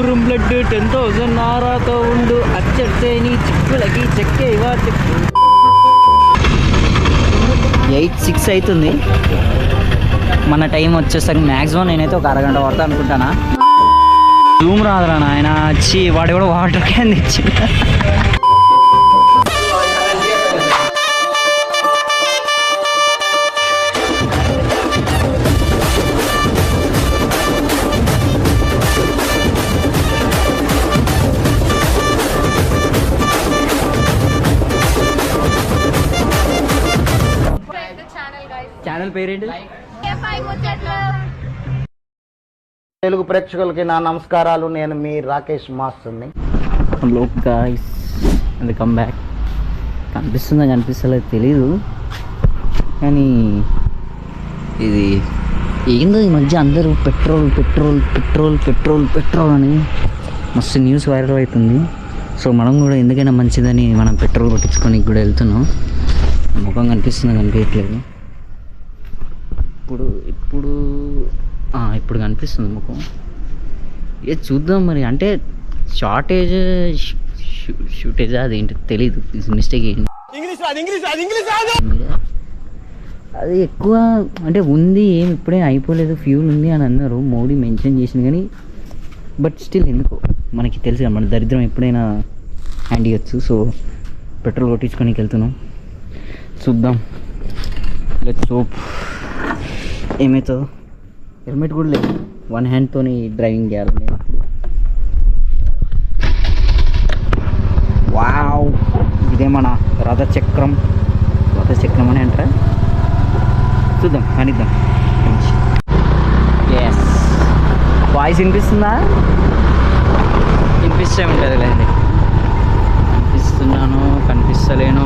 ఊరు బ్లడ్ 10,000 నారాతో ఉండు అచ్చర్చేని చిక్కులకి చెక్కే ఇవా చెక్కు 8:06 అవుతుంది. మన టైం వచ్చేసరికి మ్యాక్సిమం నేనైతే ఒక అరగంట పడతా అనుకుంటానా. జూమ్ రాదురా నాయన వచ్చి వాడు కూడా వాటర్ క్యాన్ తెచ్చి ఛానల్ పేరేంటి? తెలుగు ప్రేక్షకులకి నా నమస్కారాలు. నేను మీ రాకేష్ మాస్టర్ని. Hello guys, welcome back. కనిపిస్తుందా కనిపిస్తలేదు తెలీదు, కానీ ఇది ఏందో ఈ మధ్య అందరూ petrol petrol petrol petrol petrol అని మస్తు న్యూస్ వైరల్ అవుతుంది. సో మనం కూడా ఎందుకైనా మంచిదని మనం పెట్రోల్ కొట్టించుకొని కూడా వెళ్తున్నాం. ముఖం కనిపిస్తుందా కనిపించట్లేదు. ఇప్పుడు కనిపిస్తుంది ముఖం. చూద్దాం మరి. అంటే షూటేజ్ అదేంటి తెలీదు, మిస్టేక్ ఏంటి అది ఎక్కువ అంటే ఉంది. ఏం ఇప్పుడే అయిపోలేదు, ఫ్యూల్ ఉంది అని అన్నారు, మోడీ మెన్షన్ చేసింది. కానీ బట్ స్టిల్ ఎందుకో మనకి తెలుసు కదా, మన దరిద్రం ఎప్పుడైనా హ్యాండ్ ఇవ్వచ్చు. సో పెట్రోల్ కొట్టించుకోనికి వెళ్తున్నాం, చూద్దాం. లెట్స్ హోప్ ఏమవుతుందో. హెల్మెట్ కూడా లేదు, వన్ హ్యాండ్తో డ్రైవింగ్ చేయాలి నేను. వావ్, ఇదే మన రథచక్రం అని అంటారా? చూద్దాం, కానిద్దాం. ఎస్, వాయిస్ వినిపిస్తుందా? వినిపిస్తే ఉంటుంది లేండి. కనిపిస్తున్నాను కనిపిస్తలేను.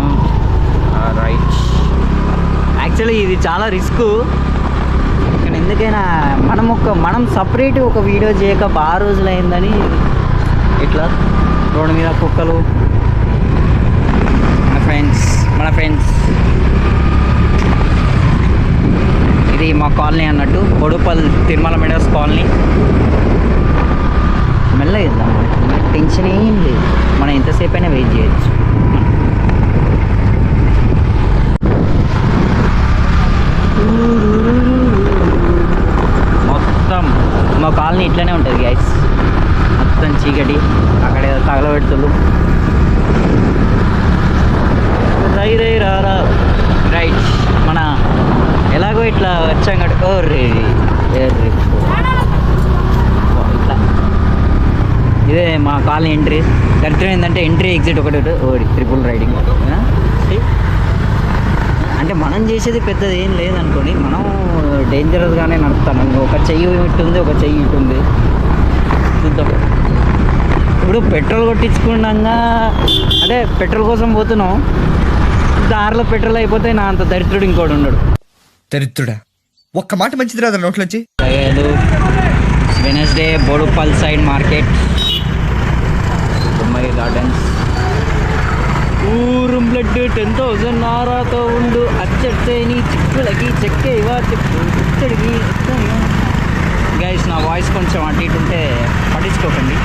రైట్, యాక్చువల్లీ ఇది చాలా రిస్క్. కానీ ఎందుకైనా మనం సపరేట్ ఒక వీడియో చేయక బాగా రోజులైందని ఇట్లా రోడ్డు మీద కుక్కలు మన ఫ్రెండ్స్ ఇది మా కాలనీ అన్నట్టు, బొడుపల్ తిరుమల మెడర్స్ కాలనీ. మెల్లగా ఇద్దాం, టెన్షన్ ఏం లేదు. మనం ఎంతసేపు అయినా వెయిట్ చేయొచ్చు. మొత్తం మా కాలనీ ఇట్లనే ఉంటుంది గైస్, మొత్తం చీకటి. అక్కడ తగలబెడుతులు రారా. రైట్, మన ఎలాగో ఇట్లా వచ్చాం కదా. ఇట్లా ఇదే మా కాలనీ ఎంట్రీ. దరిద్రం ఏంటంటే ఎంట్రీ ఎగ్జిట్ ఒకటి ట్రిపుల్ రైడింగ్. అంటే మనం చేసేది పెద్దది ఏం లేదనుకోని, మనం డేంజరస్గానే నడుపుతాను. ఒక చెయ్యి ఇటుంది, ఒక చెయ్యి ఇటుంది. చూద్దాం. ఇప్పుడు పెట్రోల్ కొట్టించుకున్నాగా, అంటే పెట్రోల్ కోసం పోతున్నాం, దారిలో పెట్రోల్ అయిపోతే నా అంత దరిద్రుడు ఇంకోటి ఉండడు. దరిద్రుడా, ఒక్క మాట మంచిది రాదు నోట్లోంచి. Wednesday Boduppal side market, Bommayya gardens. ఊరు బ్లడ్ 10,000 నారాతో ఉండు అచ్చర్చేని చిక్కులకి చెక్కే ఇవా చెక్కు ఇక్కడికి. గైస్, నా వాయిస్ కొంచెం అటు ఇటు ఉంటే పట్టించుకోకండి.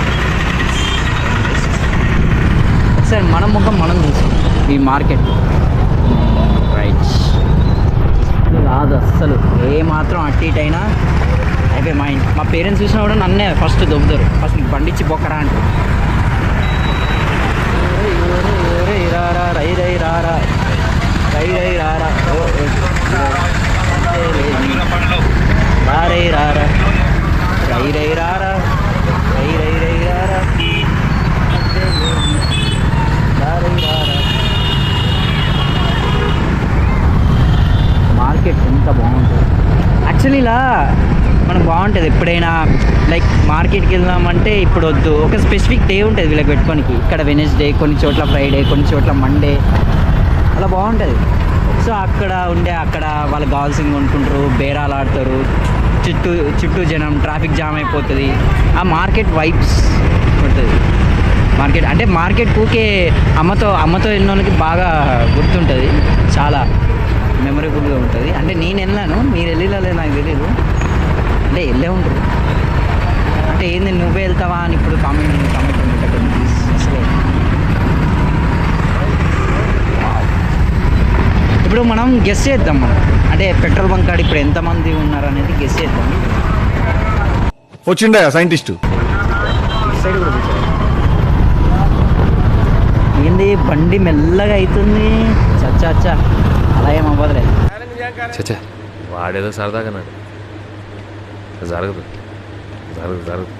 ఒకసారి మన ముఖం మనం చూసాం ఈ మార్కెట్. రైట్, కాదు అస్సలు ఏ మాత్రం అటు ఇటు అయినా అయిపోయి మా పేరెంట్స్ చూసినా కూడా నన్నే ఫస్ట్ దొబ్బుతారు. ఫస్ట్ నీకు బండిచ్చి బొక్కరా అంటారు. రై రై రారా రై రై రారా రై రారా రై రై రారా రై రై రై రారా రై రారా. మార్కెట్ ఎంత బాగుంటుంది యాక్చువల్లీ. ఇలా మనకు బాగుంటుంది ఎప్పుడైనా. లైక్ మార్కెట్కి వెళ్దామంటే ఇప్పుడు వద్దు, ఒక స్పెసిఫిక్ డే ఉంటుంది వీళ్ళకి పెట్టుకోనికి. ఇక్కడ వెనస్డే, కొన్ని చోట్ల ఫ్రైడే, కొన్ని చోట్ల మండే, అలా బాగుంటుంది. సో అక్కడ వాళ్ళకి కావాల్సింది కొనుక్కుంటారు, బేరాలు ఆడతారు, చుట్టూ జనం, ట్రాఫిక్ జామ్ అయిపోతుంది. ఆ మార్కెట్ వైబ్స్ ఉంటుంది. మార్కెట్ అంటే మార్కెట్ ఊకే అమ్మతో వెళ్ళిన వాళ్ళకి బాగా గుర్తుంటుంది, చాలా మెమరబుల్గా ఉంటుంది. అంటే నేను వెళ్ళాను, మీరు వెళ్ళలేదు నాకు తెలీదు. అంటే వెళ్ళే ఉంటారు. అంటే ఏంది నువ్వే వెళ్తావా అని ఇప్పుడు కామెంట్ ఉండేటట్టు అసలే. ఇప్పుడు మనం గెస్ చేద్దాం, మనం అంటే పెట్రోల్ బంక్ కాడ ఇప్పుడు ఎంతమంది ఉన్నారు అనేది గెస్ చేద్దాం. వచ్చిండా సైంటిస్ట్ సైడ్ కూడా కూర్చో. ఏంది బండి మెల్లగా అవుతుంది. చచ్చా అలా ఏం అవ్వదులేదు. చచ్చా వాడేదో సరదాగా నాడు జరగదు జరగదు జరగదు.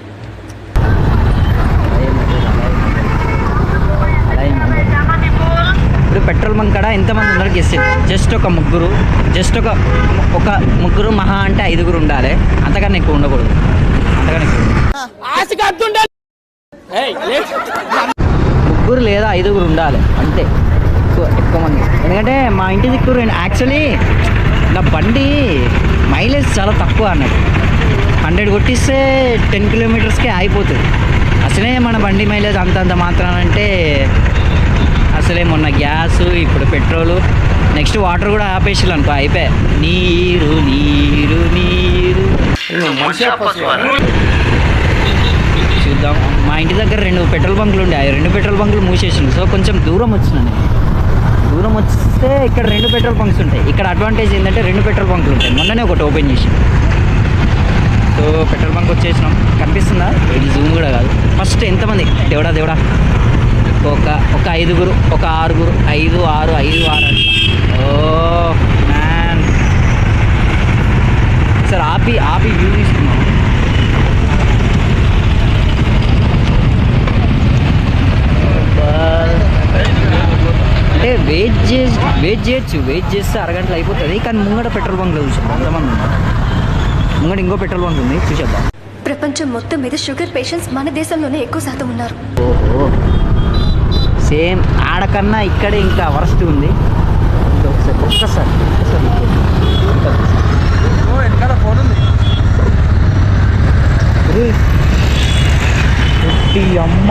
అలా ఏం అవ్వదు. ఇప్పుడు పెట్రోల్ బంక్ కాడ ఎంతమంది ఉన్నారు గెస్ చేద్దాం. జస్ట్ ఒక ముగ్గురు మహా అంటే 5 ఉండాలి. అంతకన్నా ఎక్కువ ఉండకూడదు. ముగ్గురు లేదా 5 ఉండాలి అంతే, ఎక్కువ మంది. ఎందుకంటే మా ఇంటి దిక్కు యాక్చువల్లీ నా బండి మైలేజ్ చాలా తక్కువ అన్నట్టు. 100 కొట్టిస్తే 10 కిలోమీటర్స్కే అయిపోతుంది. అసలే మన బండి మైలేజ్ అంతంత మాత్రానంటే అసలే మొన్న గ్యాస్, ఇప్పుడు పెట్రోలు, నెక్స్ట్ వాటర్ కూడా ఆపేసారు అనుకో, అయిపోయాయి. నీరు నీరు నీరు చూద్దాం. మా ఇంటి దగ్గర 2 పెట్రోల్ బంకులు ఉండే, 2 పెట్రోల్ బంకులు మూసేసిండు. సో కొంచెం దూరం వచ్చినాను. దూరం వస్తే ఇక్కడ 2 పెట్రోల్ బంక్స్ ఉంటాయి. ఇక్కడ అడ్వాంటేజ్ ఏంటంటే 2 పెట్రోల్ బంకులు ఉంటాయి. మొన్ననే ఒకటి ఓపెన్ చేసి, సో పెట్రోల్ బంక్ వచ్చేసినాం. కనిపిస్తుందా? ఇది జూమ్ కూడా కాదు. ఫస్ట్ ఎంతమంది దేవుడా ఒక 5, ఒక 6, 5, 6, 5, 6 అట్లా. ఓ మ్యాన్, సార్ ఆపి వ్యూ తీసుకున్నాం. అంటే వెయిట్ చేస్తే అరగంటలో అయిపోతుంది. కానీ ముంగడ పెట్రోల్ బంక్లో చూసాం అంతమంది ఉన్నారు. ముంగడ ఇంకో పెట్రోల్ బంక్ ఉంది, చూసేద్దాం. ప్రపంచం మొత్తం మీద షుగర్ పేషెంట్స్ మన దేశంలోనే ఎక్కువ శాతం ఉన్నారు. ఓహో, సేమ్ ఆడకన్నా ఇక్కడే ఇంకా వరస్ట్ ఉంది. ఒక్కసారి అమ్మ,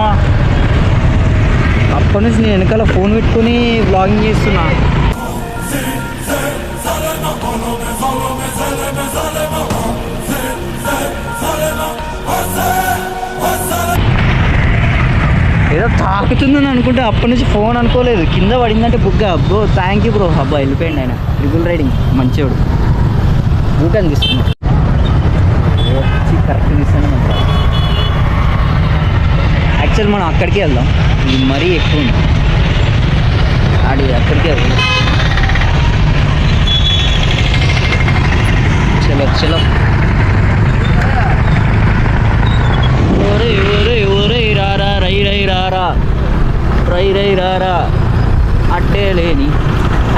అప్పటి నుంచి నేను వెనకాల ఫోన్ పెట్టుకుని వ్లాగింగ్ చేస్తున్నా. ఏదో తాకుతుందని అనుకుంటే అప్పటి నుంచి ఫోన్ అనుకోలేదు. కింద పడిందంటే బుగ్గ. అబ్బో థ్యాంక్ యూ బ్రో. అబ్బా వెళ్ళిపోయింది ఆయన. ట్రిపుల్ రైడింగ్ మంచివాడు. బూటని తీసుకున్నాడు. వచ్చి కరెక్ట్ తీస్తాను. యాక్చువల్ మనం అక్కడికే వెళ్దాం. ఇది మరీ ఎక్కువ ఉంది. అక్కడికే వెళ్దాం. చలో రారా అట్టే లేని.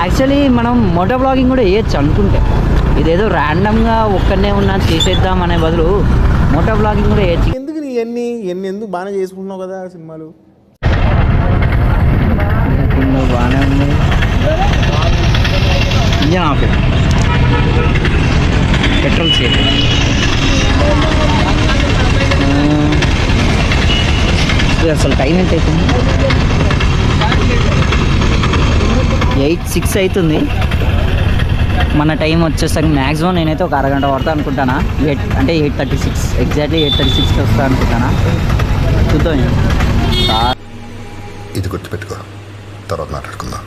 యాక్చువల్లీ మనం మోటో బ్లాగింగ్ కూడా వేయచ్చు అనుకుంటే. ఇదేదో ర్యాండమ్గా ఒక్కనే ఉన్నా చేసేద్దాం అనే బదులు మోటో బ్లాగింగ్ కూడా వేయచ్చు. ఎందుకు నీ ఎందుకు బాగానే చేసుకుంటున్నావు కదా సినిమాలు. బాగానే ఉంది. Engine of, petrol safe. అసలు టైం ఎంత అవుతుంది? 8:06 అవుతుంది. మన టైం వచ్చేసరికి మ్యాక్సిమం నేనైతే ఒక అరగంట పడతా అనుకుంటానా. 8:36 ఎగ్జాక్ట్లీ 8:36కి వస్తా అనుకుంటానా. చూద్దాం. ఇది గుర్తుపెట్టుకో, తర్వాత మాట్లాడుకుందాం.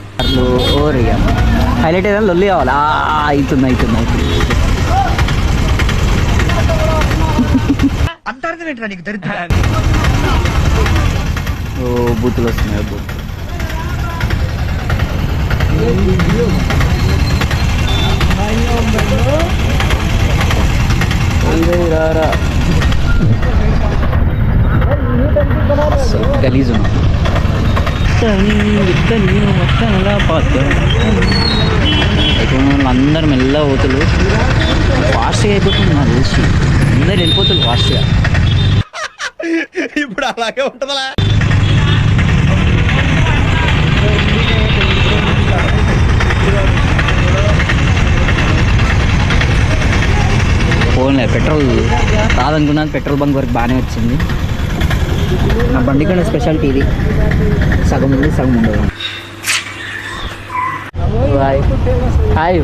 హైలైట్ ఏదైనా లొల్లి కావాలి. అవుతుంది అంటారు నీకు దరిద్ర. ఓ బూతులు వస్తున్నాయి. గలీజు అందరు మెల్ల పోతులు. ఫాస్ట్గా అయిపోతుంది నాకు తెలిసి. అందరు వెళ్ళిపోతులు ఫాస్ట్గా. ఇప్పుడు అలాగే ఉంటుందా? పోన్లే, పెట్రోల్ రాదనుకున్నాను. పెట్రోల్ బంక్ వరకు బాగానే వచ్చింది. నా బండి కన్నా స్పెషాలిటీ ఇది, సగం ఉంది సగం ఉండదు. హాయ్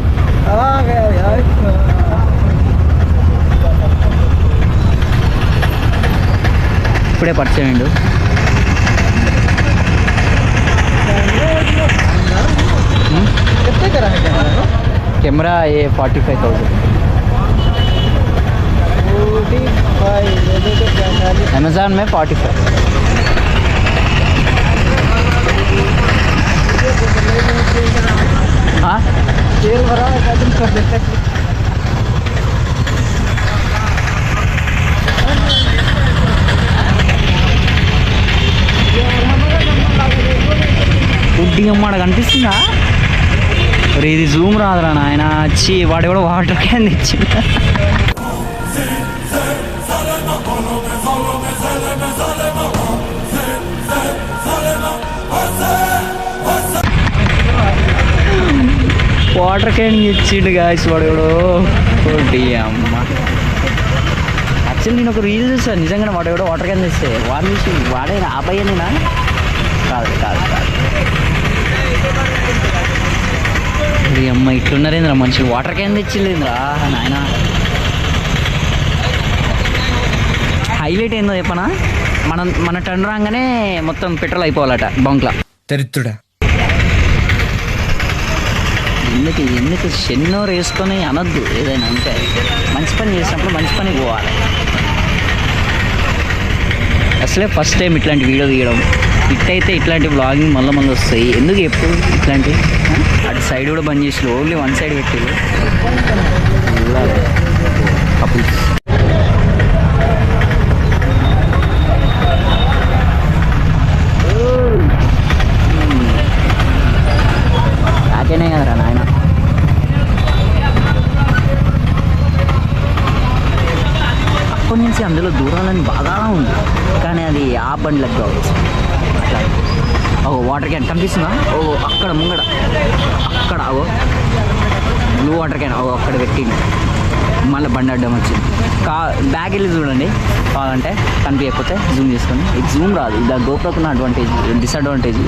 ఇప్పుడే పరిచయం అయ్యిండు. కెమెరా ఏ 45,000. अमेज़ॉन में 45. हाँ तेल भरा कर देते. ఉడ్డి అమ్మాడ కనిపిస్తుందా? ఇది జూమ్ రాదురా నాయన. వచ్చి వాడు కూడా వాటర్ క్యాన్ తెచ్చింది. వాటర్ క్యాన్ ఇచ్చిండు గాయస్ వాడు కూడా. అమ్మ యాక్చువల్లీ నేను ఒక రీల్ చూసాను నిజంగానే. వాడు కూడా వాటర్ క్యాన్ తెస్తే వాడిని చూసి వాడే ఆపయ్యనేనా? కాదు కాదు కాదు. అమ్మ ఇట్లున్నారేంద్రా మనుషులు. వాటర్ క్యాన్ తెచ్చిలేదురా నాయన. హైలైట్ ఏందో చెప్పనా, మన టర్న్ రాగానే మొత్తం పెట్రోల్ అయిపోవాలట బంక్లా. దరిద్రుడా. ఎందుకు షెన్నోరు వేసుకొని అనొద్దు. ఏదైనా ఉంటే మంచి పని చేసినప్పుడు మంచి పని పోవాలి. అసలే ఫస్ట్ టైం ఇట్లాంటి వీడియో తీయడం. ఇట్టయితే ఇట్లాంటి వ్లాగింగ్ మళ్ళీ వస్తాయి. ఎందుకు ఎప్పుడు ఇట్లాంటి అటు సైడ్ కూడా బంద్ చేసి ఓన్లీ వన్ సైడ్ పెట్టారు కపుల్స్. నాకేనే కదరా నాయన. అప్పటి నుంచి అందులో దూరాలని బాగా ఉంది, కానీ అది ఆ బండ్లకు కావచ్చు. అట్లా వాటర్ క్యాన్ కనిపిస్తుందా? అక్కడ ముంగడ అక్కడ బ్లూ వాటర్ క్యాన్ అక్కడ పెట్టింది. మళ్ళీ బండి అడ్డం వచ్చింది. బ్యాగ్ వెళ్ళి చూడండి కావాలంటే, కనిపించకపోతే జూమ్ చేసుకొని. ఇది జూమ్ రాదు. ఇది గోప్రోకున్న అడ్వాంటేజ్, డిసడ్వాంటేజ్.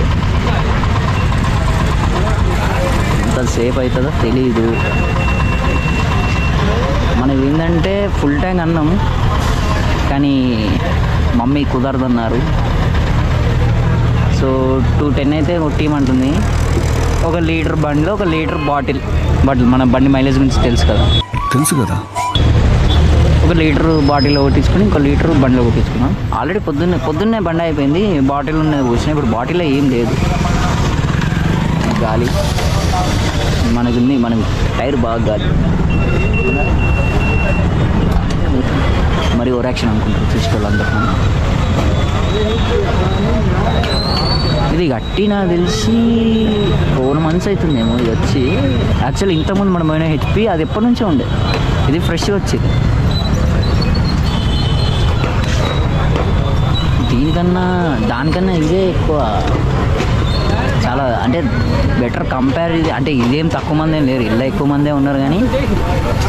ఎంత సేఫ్ అవుతుందో తెలీదు. మనది ఏంటంటే ఫుల్ ట్యాంక్ అన్నాము, కానీ మమ్మీ కుదరదన్నారు. సో 210 అయితే కొట్టిమంటుంది. 1 లీటర్ బండిలో 1 లీటర్ బాటిల్. మన బండి మైలేజ్ గురించి తెలుసు కదా. 1 లీటర్ బాటిల్లో కొట్టించుకుని 1 లీటర్ బండిలో కొట్టించుకున్నాం. ఆల్రెడీ పొద్దున్నే బండి అయిపోయింది. బాటిల్ ఉన్నది పోసినా. ఇప్పుడు బాటిల్లో ఏం లేదు. గాలి మనకుంది. మనకు టైర్ బాగా గాలి. మరి ఓరాక్షన్ అనుకుంటారు చూసుకోవాలందరూ. ఇది గట్టి నాకు తెలిసి 4 months అవుతుందేమో ఇది వచ్చి. యాక్చువల్లీ ఇంతకుముందు మనం పోయిన హెచ్పి అది ఎప్పటి నుంచో ఉండే. ఇది ఫ్రెష్గా వచ్చింది. దానికన్నా ఇదే ఎక్కువ, చాలా అంటే బెటర్ కంపేర్. ఇది అంటే ఇదేం తక్కువ మంది ఏం లేరు, ఇలా ఎక్కువ మందే ఉన్నారు, కానీ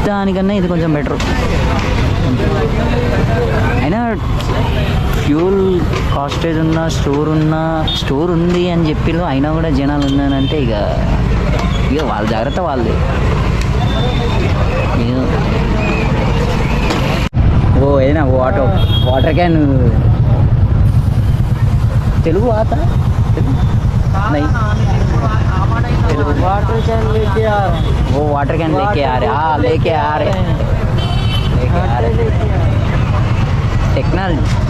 దానికన్నా ఇది కొంచెం బెటర్. అయినా ఫ్యూల్ కాస్టేజ్ ఉన్న స్టోర్ ఉంది అని చెప్పిళ్ళు, అయినా కూడా జనాలు ఉన్నానంటే ఇక వాళ్ళ జాగ్రత్త వాళ్ళది. ఏదైనా వాటర్ క్యాన్ తెలుగు आता नहीं? वाटर कैन लेके आ रहे हैं. वो वाटर कैन लेके आ रहे. हाँ लेके आ रहे.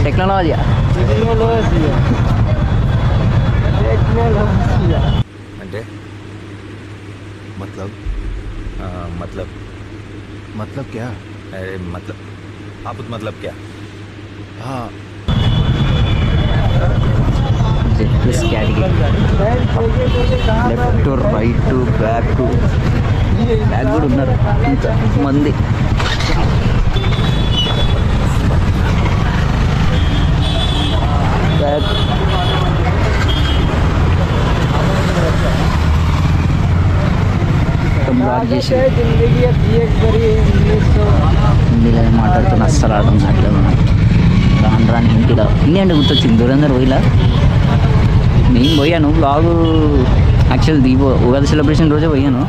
टेक्नोलॉजी అంటే मतलब क्या? अरे मतलब आप मतलब क्या? हाँ plus category left right back కూడా ఉన్నారు ఇంతమంది. హిందీలో మాట్లాడుతున్న అస్సలు ఆడడం అట్లా రాని హిందీలో. హిందీ అంటే గుర్తొచ్చింది దురందర్ పోయిలా. నేను పోయాను బ్లాగు. యాక్చువల్ ఉగాది సెలబ్రేషన్ రోజే పోయాను.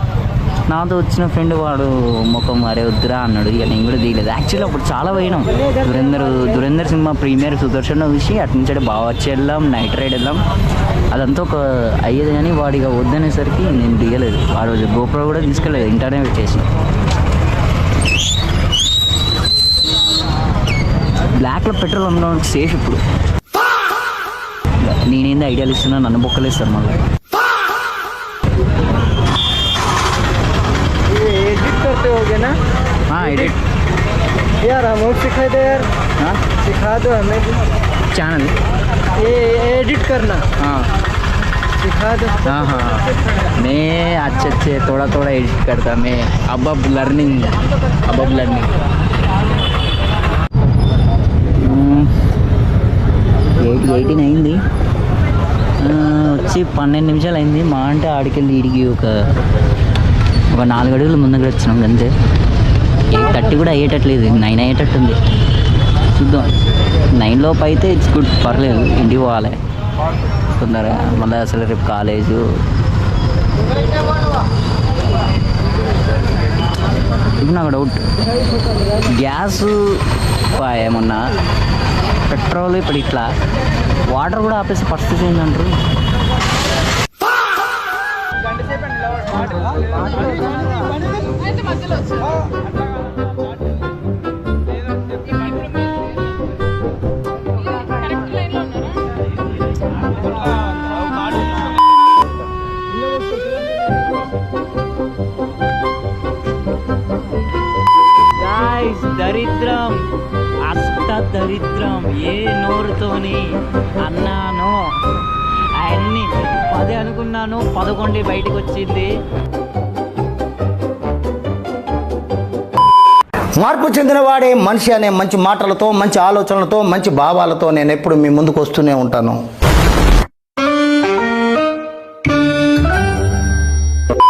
నాతో వచ్చిన ఫ్రెండ్ వాడు ముఖం మరే వద్దురా అన్నాడు. ఇక నేను కూడా దిగలేదు. యాక్చువల్లీ అప్పుడు చాలా పోయినాం. దురేందర్ సినిమా ప్రీమియర్ సుదర్శన్ చూసి అటు నుంచి బాగా వచ్చి వెళ్దాం, నైట్ రైడ్ వెళ్దాం, అదంతా ఒక అయ్యేది. కానీ వాడు ఇక వద్దనేసరికి నేను దిగలేదు. ఆ రోజు గోప్రో కూడా తీసుకెళ్ళలేదు, ఇంటర్నే పెట్టేసి. బ్లాక్లో పెట్రోల్ అమ్మడానికి సేఫ్. ఇప్పుడు నేనేంది ఐడియాలు ఇస్తున్నా, నన్ను బొక్కలేస్తారు మళ్ళీ. एडिट करते होगे ना ఎడిట్ यार, हम लोग सिखा दो यार, सिखा दो हमें भी। ఛానల్ ये एडिट करना सिखा दो। हाँ हाँ, मैं अच्छे थोड़ा थोड़ा एडिट करता, मैं अब लर्निंग 18 అయింది. వచ్చి 12 నిమిషాలు అయింది. మా అంటే ఆడికెళ్ళి ఈడికి ఒక 4 అడుగులు ముందుకు వచ్చినాం అంతే. 8:30 కూడా అయ్యేటట్లేదు, 9 అయ్యేటట్టుంది. చూద్దాం. 9 లోపు అయితే ఇట్స్ గుడ్, పర్లేదు. ఇంటికి పోవాలి తొందరగా. మళ్ళీ అసలు రేపు కాలేజు. ఇప్పుడు నాకు డౌట్, గ్యాస్ ఏమన్నా పెట్రోల్ ఇప్పుడు ఇట్లా వాటర్ కూడా ఆపేసే పరిస్థితి ఏంటంటారు? దరిద్రం, అష్ట దరిద్రం. ఏ నోరుతోని అన్నాను అవన్నీ 10 అనుకున్నాను, 11 బయటకు వచ్చింది. మార్పు చెందినవాడే మనిషి అనే మంచి మాటలతో, మంచి ఆలోచనలతో, మంచి భావాలతో నేను ఎప్పుడు మీ ముందుకు వస్తూనే ఉంటాను.